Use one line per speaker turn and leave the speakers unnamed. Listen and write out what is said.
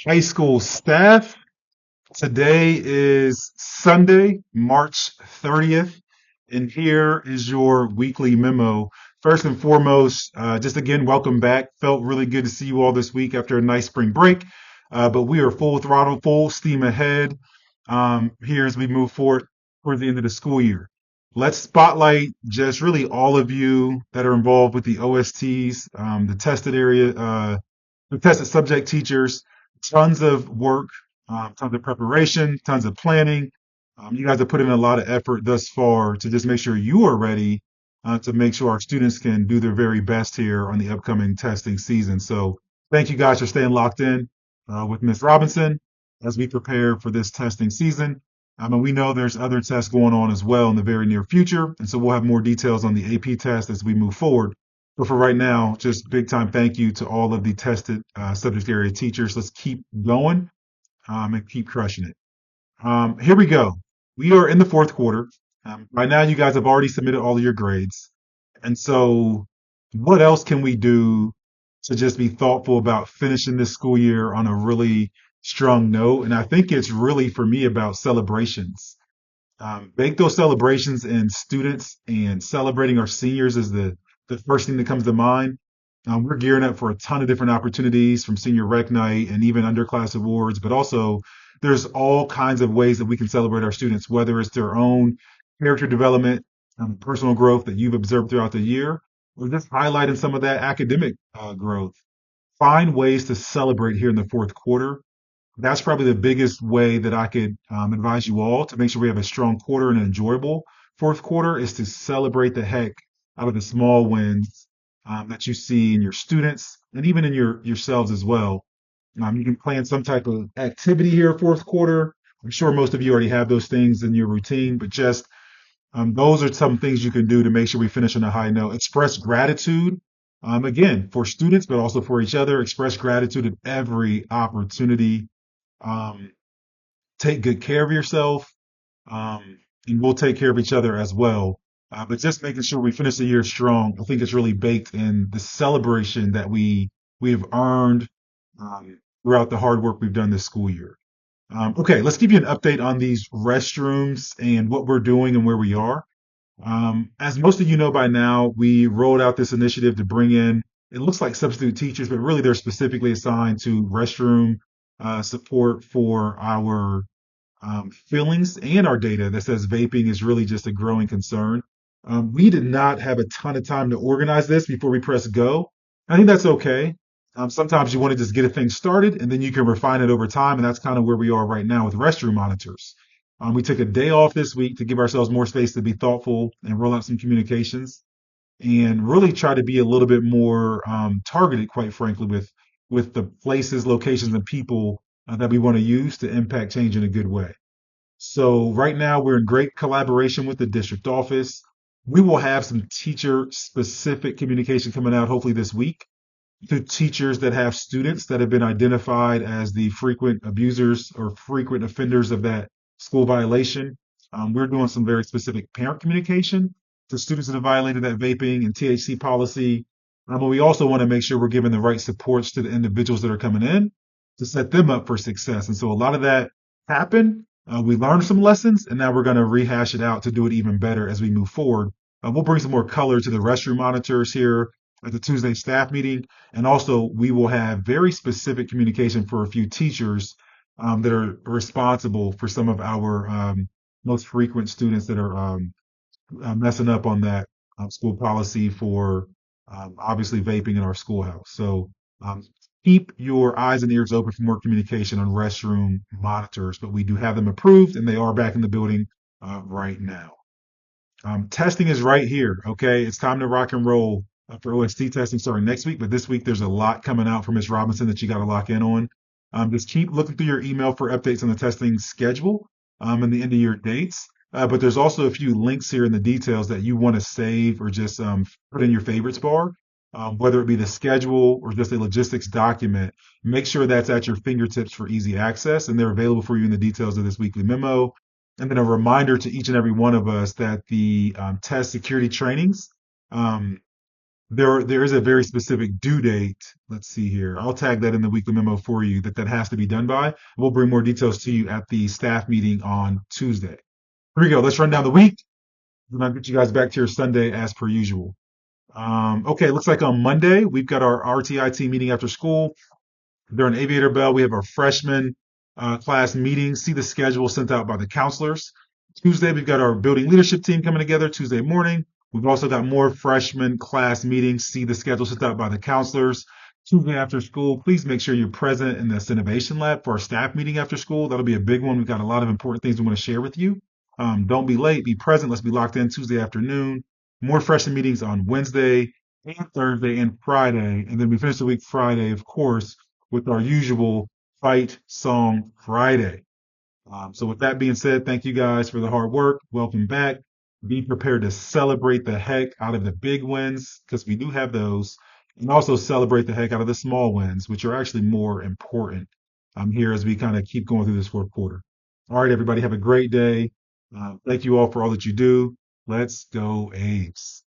High school staff. Today is Sunday, March 30th, and here is your weekly memo. First and foremost, just again, welcome back. Felt really good to see you all this week after a nice spring break. But we are full throttle, full steam ahead here as we move forward toward the end of the school year. Let's spotlight just really all of you that are involved with the OSTs, the tested subject teachers, tons of work, tons of preparation, tons of planning. You guys have put in a lot of effort thus far to just make sure you are ready to make sure our students can do their very best here on the upcoming testing season. So thank you guys for staying locked in with Ms. Robinson as we prepare for this testing season. And we know there's other tests going on as well in the very near future. And so we'll have more details on the AP test as we move forward. But for right now, just big time thank you to all of the tested subject area teachers. Let's keep going and keep crushing it. Here we go. We are in the fourth quarter. By now, you guys have already submitted all of your grades. And so, what else can we do to just be thoughtful about finishing this school year on a really strong note? And I think it's really for me about celebrations. Bake those celebrations in students, and celebrating our seniors is the first thing that comes to mind. We're gearing up for a ton of different opportunities from senior rec night and even underclass awards, but also there's all kinds of ways that we can celebrate our students, whether it's their own character development, personal growth that you've observed throughout the year, or just highlighting some of that academic growth. Find ways to celebrate here in the fourth quarter. That's probably the biggest way that I could advise you all to make sure we have a strong quarter and an enjoyable fourth quarter is to celebrate the heck out of the small wins that you see in your students and even in yourselves as well. You can plan some type of activity here fourth quarter. I'm sure most of you already have those things in your routine, but just those are some things you can do to make sure we finish on a high note. Express gratitude, again, for students, but also for each other. Express gratitude at every opportunity. Um, Take good care of yourself, and we'll take care of each other as well. But just making sure we finish the year strong, I think it's really baked in the celebration that we have earned throughout the hard work we've done this school year. Okay, let's give you an update on these restrooms and what we're doing and where we are. As most of you know by now, we rolled out this initiative to bring in, it looks like substitute teachers, but really they're specifically assigned to restroom support for our feelings and our data that says vaping is really just a growing concern. We did not have a ton of time to organize this before we press go. I think that's okay. Sometimes you want to just get a thing started and then you can refine it over time. And that's kind of where we are right now with restroom monitors. We took a day off this week to give ourselves more space to be thoughtful and roll out some communications and really try to be a little bit more targeted, quite frankly, with the places, locations, and people that we want to use to impact change in a good way. So right now we're in great collaboration with the district office. We will have some teacher specific communication coming out hopefully this week to teachers that have students that have been identified as the frequent abusers or frequent offenders of that school violation. We're doing some very specific parent communication to students that have violated that vaping and THC policy. But we also want to make sure we're giving the right supports to the individuals that are coming in to set them up for success. And so a lot of that happened. We learned some lessons, and now we're going to rehash it out to do it even better as we move forward. We'll bring some more color to the restroom monitors here at the Tuesday staff meeting. And also, we will have very specific communication for a few teachers that are responsible for some of our most frequent students that are messing up on that school policy for obviously vaping in our schoolhouse. So um, keep your eyes and ears open for more communication on restroom monitors, but we do have them approved and they are back in the building right now. Testing is right here. Okay, it's time to rock and roll for OST testing starting next week. But this week there's a lot coming out from Ms. Robinson that you got to lock in on. Just keep looking through your email for updates on the testing schedule and the end of year dates. But there's also a few links here in the details that you want to save or just put in your favorites bar, whether it be the schedule or just a logistics document. Make sure that's at your fingertips for easy access, and they're available for you in the details of this weekly memo. And then a reminder to each and every one of us that the test security trainings um, there is a very specific due date. Let's see here. I'll tag that in the weekly memo for you that has to be done by. We'll bring more details to you at the staff meeting on Tuesday. Here we go. Let's run down the week. Then I'll get you guys back to your Sunday as per usual. Okay, looks like on Monday we've got our RTIT meeting after school. During Aviator Bell, we have our freshman class meeting. See the schedule sent out by the counselors. Tuesday, we've got our building leadership team coming together Tuesday morning. We've also got more freshman class meetings. See the schedule sent out by the counselors. Tuesday after school, please make sure you're present in the Innovation Lab for our staff meeting after school. That'll be a big one. We've got a lot of important things we want to share with you. Don't be late. Be present. Let's be locked in Tuesday afternoon. More freshman meetings on Wednesday and Thursday and Friday. And then we finish the week Friday, of course, with our usual Fight Song Friday. So with that being said, thank you guys for the hard work. Welcome back. Be prepared to celebrate the heck out of the big wins because we do have those, and also celebrate the heck out of the small wins, which are actually more important here as we kind of keep going through this fourth quarter. All right, everybody, have a great day. Thank you all for all that you do. Let's go A's.